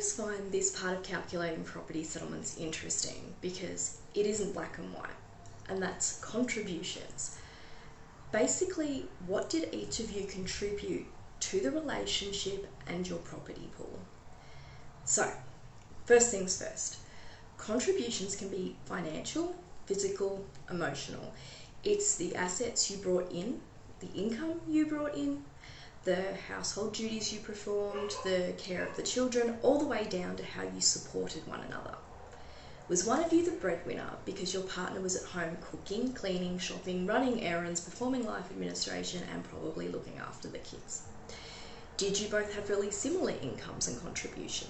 always find this part of calculating property settlements interesting because it isn't black and white, and that's contributions. Basically, what did each of you contribute to the relationship and your property pool? So, first things first, contributions can be financial, physical, emotional. It's the assets you brought in, the income you brought in, the household duties you performed, the care of the children, all the way down to how you supported one another. Was one of you the breadwinner because your partner was at home cooking, cleaning, shopping, running errands, performing life administration, and probably looking after the kids? Did you both have really similar incomes and contribution?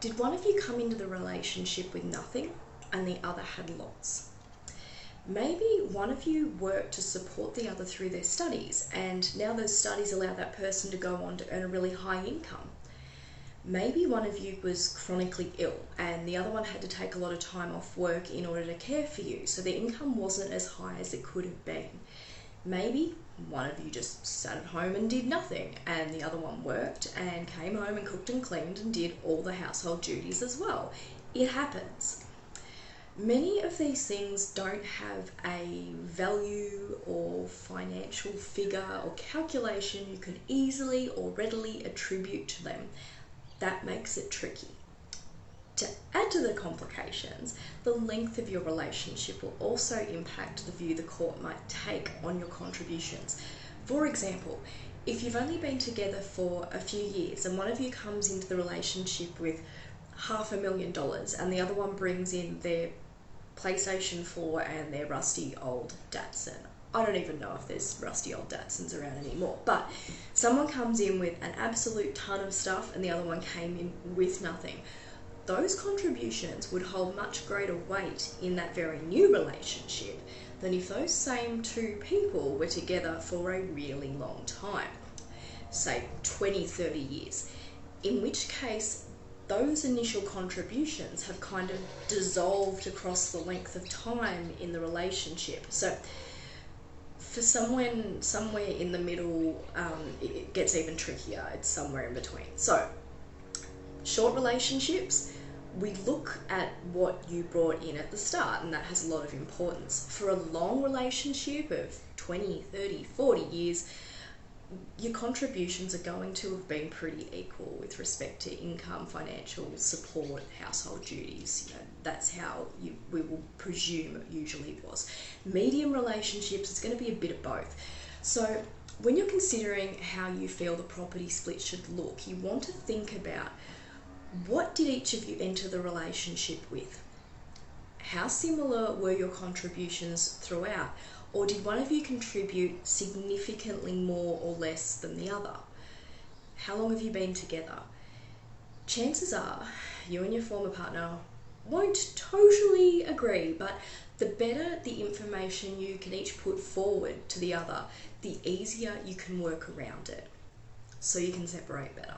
Did one of you come into the relationship with nothing and the other had lots? Maybe one of you worked to support the other through their studies, and now those studies allow that person to go on to earn a really high income. Maybe one of you was chronically ill and the other one had to take a lot of time off work in order to care for you, so the income wasn't as high as it could have been. Maybe one of you just sat at home and did nothing, and the other one worked and came home and cooked and cleaned and did all the household duties as well. It happens. Many of these things don't have a value or financial figure or calculation you can easily or readily attribute to them. That makes it tricky. To add to the complications, the length of your relationship will also impact the view the court might take on your contributions. For example, if you've only been together for a few years and one of you comes into the relationship with $500,000 and the other one brings in their PlayStation 4 and their rusty old Datsun. I don't even know if there's rusty old Datsuns around anymore, but someone comes in with an absolute ton of stuff and the other one came in with nothing. Those contributions would hold much greater weight in that very new relationship than if those same two people were together for a really long time, say 20, 30 years, in which case those initial contributions have kind of dissolved across the length of time in the relationship. So for someone somewhere in the middle, it gets even trickier. It's somewhere in between. So short relationships, we look at what you brought in at the start, and that has a lot of importance. For a long relationship of 20, 30, 40 years, your contributions are going to have been pretty equal with respect to income, financial support, household duties. That's how we will presume it usually was. Medium relationships, it's going to be a bit of both. So when you're considering how you feel the property split should look, you want to think about, what did each of you enter the relationship with? How similar were your contributions throughout? Or did one of you contribute significantly more or less than the other? How long have you been together? Chances are you and your former partner won't totally agree, but the better the information you can each put forward to the other, the easier you can work around it, so you can separate better.